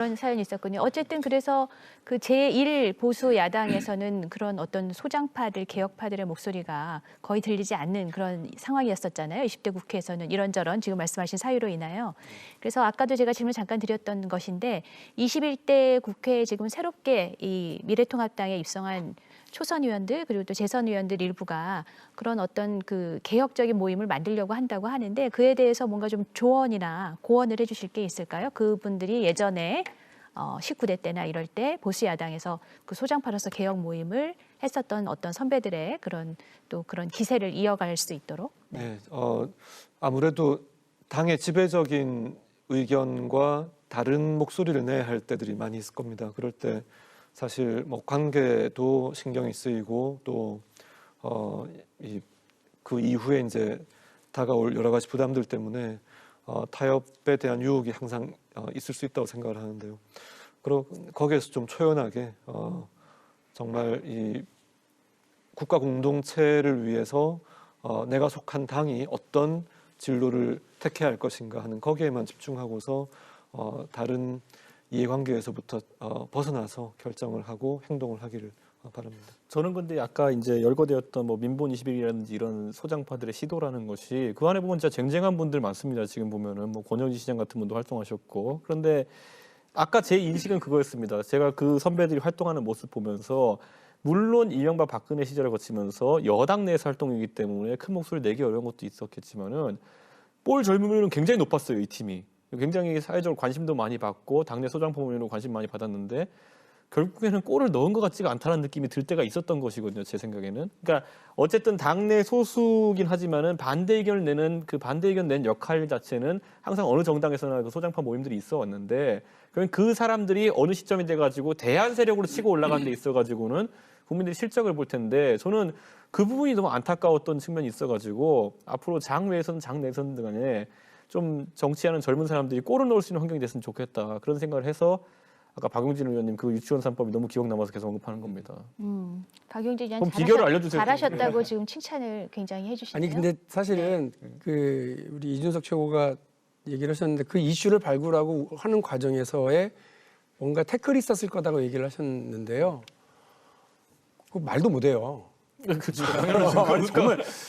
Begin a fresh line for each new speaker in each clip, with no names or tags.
그런 사연이 있었군요. 어쨌든 그래서 그 제1 보수 야당에서는 그런 어떤 소장파들, 개혁파들의 목소리가 거의 들리지 않는 그런 상황이었었잖아요. 20대 국회에서는 이런저런 지금 말씀하신 사유로 인하여. 그래서 아까도 제가 질문 잠깐 드렸던 것인데 21대 국회에 지금 새롭게 이 미래통합당에 입성한 초선 의원들 그리고 또 재선 의원들 일부가 그런 어떤 그 개혁적인 모임을 만들려고 한다고 하는데 그에 대해서 뭔가 좀 조언이나 고언을 해주실 게 있을까요? 그분들이 예전에 19대 때나 이럴 때 보수 야당에서 그 소장파로서 개혁 모임을 했었던 어떤 선배들의 그런 또 그런 기세를 이어갈 수 있도록.
네, 아무래도 당의 지배적인 의견과 다른 목소리를 내야 할 때들이 많이 있을 겁니다. 그럴 때 사실 뭐 관계도 신경이 쓰이고 또 그 이후에 이제 다가올 여러 가지 부담들 때문에 타협에 대한 유혹이 항상 있을 수 있다고 생각을 하는데요. 그리고 거기에서 좀 초연하게 정말 이 국가 공동체를 위해서 내가 속한 당이 어떤 진로를 택해야 할 것인가 하는 거기에만 집중하고서 다른 이해관계에서부터 벗어나서 결정을 하고 행동을 하기를 바랍니다.
저는 근데 아까 이제 열거되었던 뭐 민본 21이라든지 이런 소장파들의 시도라는 것이 그 안에 보면 진짜 쟁쟁한 분들 많습니다. 지금 보면은 뭐 권영진 시장 같은 분도 활동하셨고 그런데 아까 제 인식은 그거였습니다. 제가 그 선배들이 활동하는 모습 보면서 물론 이명박 박근혜 시절을 거치면서 여당 내에서 활동이기 때문에 큰 목소리를 내기 어려운 것도 있었겠지만은 볼 젊으면 굉장히 높았어요. 이 팀이. 굉장히 사회적으로 관심도 많이 받고 당내 소장파 모임으로 관심 많이 받았는데 결국에는 골을 넣은 것 같지가 않다는 느낌이 들 때가 있었던 것이거든요. 제 생각에는. 그러니까 어쨌든 당내 소수긴 하지만은 반대 의견을 내는 그 반대 의견 낸 역할 자체는 항상 어느 정당에서나 그 소장파 모임들이 있어 왔는데 그러면 그 사람들이 어느 시점이 돼가지고 대안 세력으로 치고 올라간 데 있어가지고는 국민들이 실적을 볼 텐데 저는 그 부분이 너무 안타까웠던 측면이 있어가지고 앞으로 장 외에서는 장 내에서는 간에 좀 정치하는 젊은 사람들이 골을 넣을 수 있는 환경이 됐으면 좋겠다 그런 생각을 해서 아까 박용진 의원님 그 유치원 3법이 너무 기억 남아서 계속 언급하는 겁니다.
박용진 의원
그럼 비결을 알려주세요.
잘하셨다고 지금 칭찬을 굉장히 해주시네요.
아니 근데 사실은 그 우리 이준석 최고가 얘기를 하셨는데 그 이슈를 발굴하고 하는 과정에서의 뭔가 태클이 있었을 거다고 얘기를 하셨는데요. 그 말도 못해요.
그렇죠.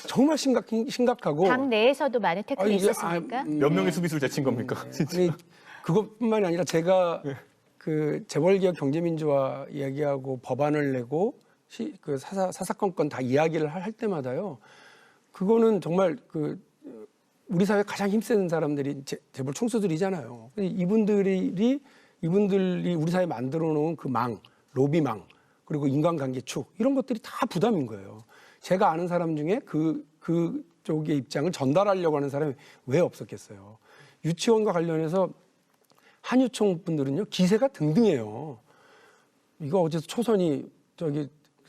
정말 심각하고
당 내에서도 많은 태클이 있었습니까?
몇 명의 수비수를 제친 겁니까?
아니 그것뿐만이 아니라 제가 그 재벌개혁 경제민주화 이야기하고 법안을 내고 그 사사건건 다 이야기를 할 때마다요. 그거는 정말 그 우리 사회 가장 힘센 사람들이 재벌 총수들이잖아요. 이분들이 우리 사회 만들어 놓은 그 망, 로비망, 그리고 인간관계 축 이런 것들이 다 부담인 거예요. 제가 아는 사람 중에 그쪽의 입장을 전달하려고 하는 사람이 왜 없었겠어요. 유치원과 관련해서 한유총 분들은요 기세가 등등해요. 이거 어제서 초선이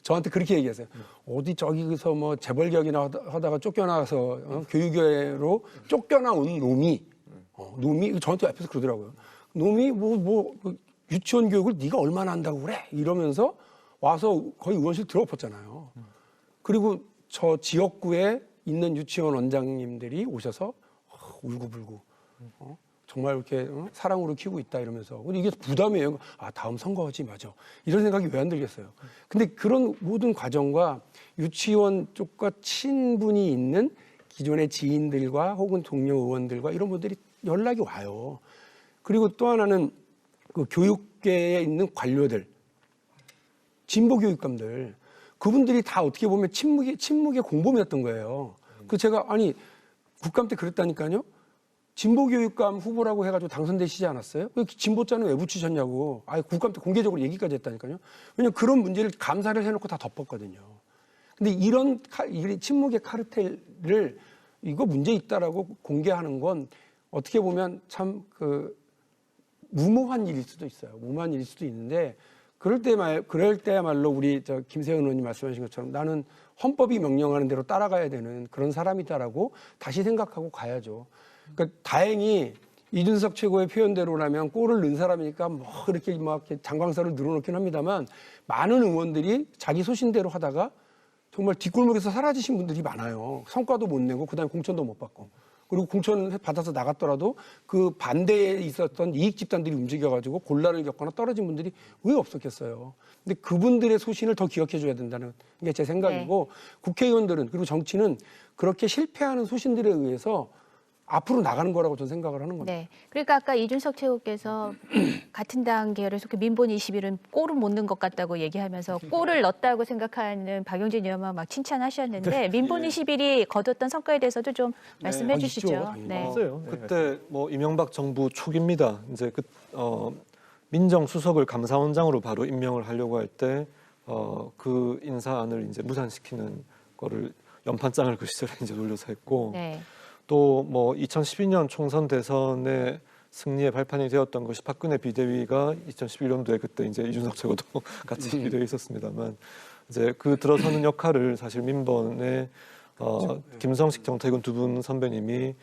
저한테 그렇게 얘기했어요. 어디 저기서 뭐 재벌개혁이나 하다가 쫓겨나서 교육계로 쫓겨나온 놈이 저한테 앞에서 그러더라고요. 놈이 뭐 유치원 교육을 네가 얼마나 한다고 그래 이러면서 와서 거의 의원실 들어엎었잖아요. 그리고 저 지역구에 있는 유치원 원장님들이 오셔서 울고불고 정말 이렇게 사랑으로 키우고 있다 이러면서 근데 이게 부담이에요. 다음 선거지 맞아. 이런 생각이 왜 안 들겠어요. 근데 그런 모든 과정과 유치원 쪽과 친분이 있는 기존의 지인들과 혹은 동료 의원들과 이런 분들이 연락이 와요. 그리고 또 하나는 그 교육계에 있는 관료들, 진보 교육감들, 그분들이 다 어떻게 보면 침묵의 공범이었던 거예요. 그 제가 국감 때 그랬다니까요. 진보교육감 후보라고 해가지고 당선되시지 않았어요? 왜 진보자는 왜 붙이셨냐고. 국감 때 공개적으로 얘기까지 했다니까요. 왜냐면 그런 문제를 감사를 해놓고 다 덮었거든요. 근데 이런 침묵의 카르텔을 이거 문제 있다라고 공개하는 건 어떻게 보면 참 무모한 일일 수도 있어요. 무모한 일일 수도 있는데 그럴 때야말로 우리 김세현 의원님 말씀하신 것처럼 나는 헌법이 명령하는 대로 따라가야 되는 그런 사람이다라고 다시 생각하고 가야죠. 그러니까 다행히 이준석 최고의 표현대로라면 골을 넣은 사람이니까 이렇게 장광사를 늘어놓긴 합니다만 많은 의원들이 자기 소신대로 하다가 정말 뒷골목에서 사라지신 분들이 많아요. 성과도 못 내고 그다음에 공천도 못 받고. 그리고 공천 받아서 나갔더라도 그 반대에 있었던 이익 집단들이 움직여가지고 곤란을 겪거나 떨어진 분들이 왜 없었겠어요. 근데 그분들의 소신을 더 기억해줘야 된다는 게 제 생각이고 국회의원들은 그리고 정치는 그렇게 실패하는 소신들에 의해서 앞으로 나가는 거라고 저는 생각을 하는 겁니다.
네. 그러니까 아까 이준석 최고께서 같은 당 계열에 속해 민본 21은 골을 못 넣은 것 같다고 얘기하면서 골을 넣었다고 생각하는 박용진 의원만 막 칭찬하셨는데 민본 21이 거뒀던 성과에 대해서도 좀 말씀해
있죠,
주시죠.
당연히.
네.
없어요.
그때 뭐 이명박 정부 초기입니다. 이제 민정수석을 감사원장으로 바로 임명을 하려고 할 때 그 인사안을 이제 무산시키는 거를 연판장을 그 시절에 이제 돌려서 했고
네.
또 뭐 2012년 총선 대선의 승리의 발판이 되었던 것이 박근혜 비대위가 2011년도에 그때 이제 이준석 최고도 같이 비대위에 있었습니다만 이제 그 들어서는 역할을 사실 민번의 김성식 정태근 두 분 선배님이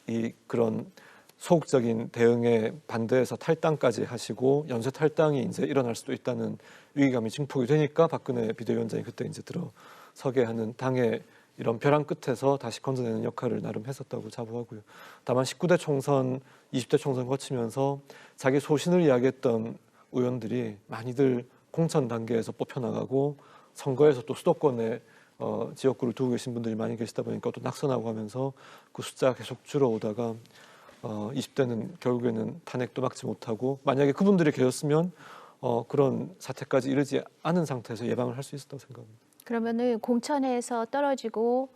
이 그런 소극적인 대응에 반대해서 탈당까지 하시고 연쇄 탈당이 이제 일어날 수도 있다는 위기감이 증폭이 되니까 박근혜 비대위원장이 그때 이제 들어서게 하는 당의 이런 벼랑 끝에서 다시 건져내는 역할을 나름 했었다고 자부하고요. 다만 19대 총선, 20대 총선 거치면서 자기 소신을 이야기했던 의원들이 많이들 공천 단계에서 뽑혀나가고 선거에서 또 수도권에 지역구를 두고 계신 분들이 많이 계시다 보니까 또 낙선하고 하면서 그 숫자가 계속 줄어오다가 20대는 결국에는 탄핵도 막지 못하고 만약에 그분들이 계셨으면 그런 사태까지 이르지 않은 상태에서 예방을 할 수 있었다고 생각합니다.
그러면은 공천에서 떨어지고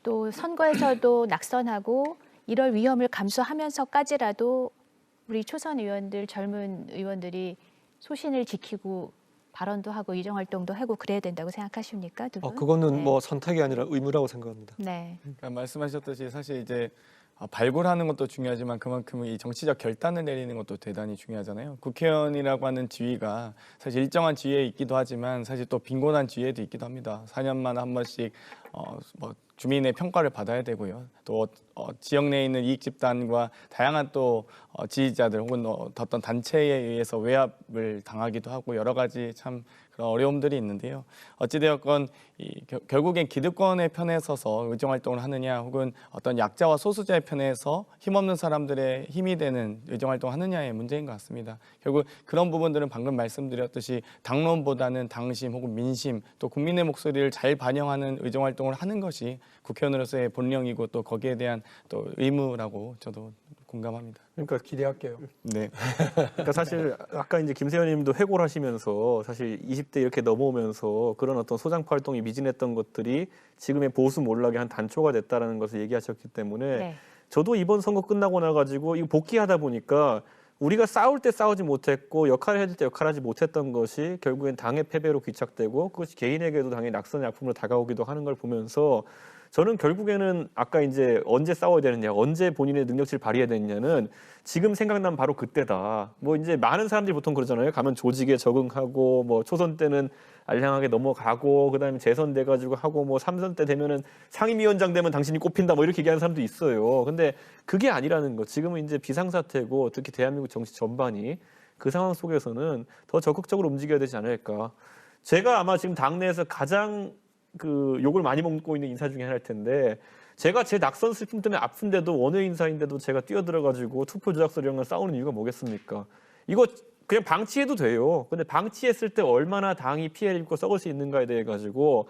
또 선거에서도 낙선하고 이럴 위험을 감수하면서까지라도 우리 초선 의원들, 젊은 의원들이 소신을 지키고 발언도 하고 의정 활동도 하고 그래야 된다고 생각하십니까, 두 분?
그거는
네.
뭐 선택이 아니라 의무라고 생각합니다.
네.
그러니까 말씀하셨듯이 사실 이제 발굴하는 것도 중요하지만 그만큼 이 정치적 결단을 내리는 것도 대단히 중요하잖아요. 국회의원이라고 하는 지위가 사실 일정한 지위에 있기도 하지만 사실 또 빈곤한 지위에도 있기도 합니다. 4년마다 한 번씩 뭐 주민의 평가를 받아야 되고요. 또 지역 내에 있는 이익 집단과 다양한 또 지지자들 혹은 어떤 단체에 의해서 외압을 당하기도 하고 여러 가지 참 그런 어려움들이 있는데요. 어찌되었건 결국엔 기득권의 편에 서서 의정 활동을 하느냐 혹은 어떤 약자와 소수자의 편에서 힘없는 사람들의 힘이 되는 의정 활동을 하느냐의 문제인 것 같습니다. 결국 그런 부분들은 방금 말씀드렸듯이 당론보다는 당심 혹은 민심 또 국민의 목소리를 잘 반영하는 의정 활동을 하는 것이 국회의원으로서의 본령이고 또 거기에 대한 또 의무라고 저도 공감합니다.
그러니까 기대할게요.
네.
그러니까 사실 아까 이제 김세현님도 회고를 하시면서 사실 20대 이렇게 넘어오면서 그런 어떤 소장파 활동이 미진했던 것들이 지금의 보수 몰락의 한 단초가 됐다라는 것을 얘기하셨기 때문에
네.
저도 이번 선거 끝나고 나가지고 이거 복귀하다 보니까 우리가 싸울 때 싸우지 못했고 역할을 해줄 때 역할하지 못했던 것이 결국엔 당의 패배로 귀착되고 그것이 개인에게도 당연히 낙선의 악품으로 다가오기도 하는 걸 보면서 저는 결국에는 아까 이제 언제 싸워야 되느냐, 언제 본인의 능력치를 발휘해야 되느냐는 지금 생각나면 바로 그때다. 뭐 이제 많은 사람들이 보통 그러잖아요. 가면 조직에 적응하고 뭐 초선 때는 알량하게 넘어가고 그다음에 재선 돼가지고 하고 뭐 3선 때 되면은 상임위원장 되면 당신이 꼽힌다 뭐 이렇게 얘기하는 사람도 있어요. 근데 그게 아니라는 거. 지금은 이제 비상사태고 특히 대한민국 정치 전반이 그 상황 속에서는 더 적극적으로 움직여야 되지 않을까. 제가 아마 지금 당내에서 가장 그 욕을 많이 먹고 있는 인사 중에 하나일 텐데 제가 제 낙선 슬픔 때문에 아픈데도 원외 인사인데도 제가 뛰어들어가지고 투표 조작설 이런 걸 싸우는 이유가 뭐겠습니까? 이거 그냥 방치해도 돼요. 근데 방치했을 때 얼마나 당이 피해를 입고 썩을 수 있는가에 대해 가지고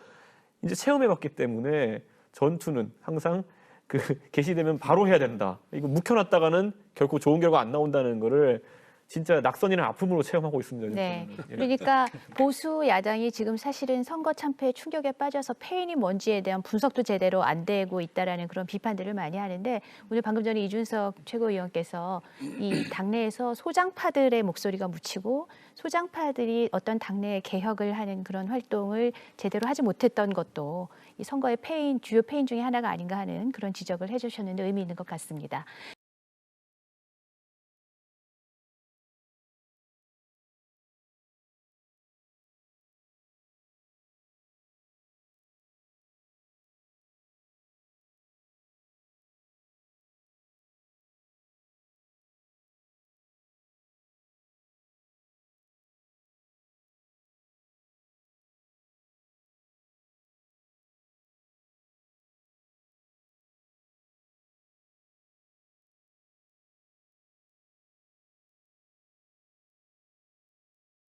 이제 체험해봤기 때문에 전투는 항상 그 개시되면 바로 해야 된다. 이거 묵혀놨다가는 결코 좋은 결과 안 나온다는 거를 진짜 낙선이라는 아픔으로 체험하고 있습니다.
네.
저는. 예.
그러니까 보수 야당이 지금 사실은 선거 참패의 충격에 빠져서 패인이 뭔지에 대한 분석도 제대로 안 되고 있다라는 그런 비판들을 많이 하는데 오늘 방금 전에 이준석 최고위원께서 이 당내에서 소장파들의 목소리가 묻히고 소장파들이 어떤 당내 개혁을 하는 그런 활동을 제대로 하지 못했던 것도 이 선거의 패인, 주요 패인 중에 하나가 아닌가 하는 그런 지적을 해주셨는데 의미 있는 것 같습니다.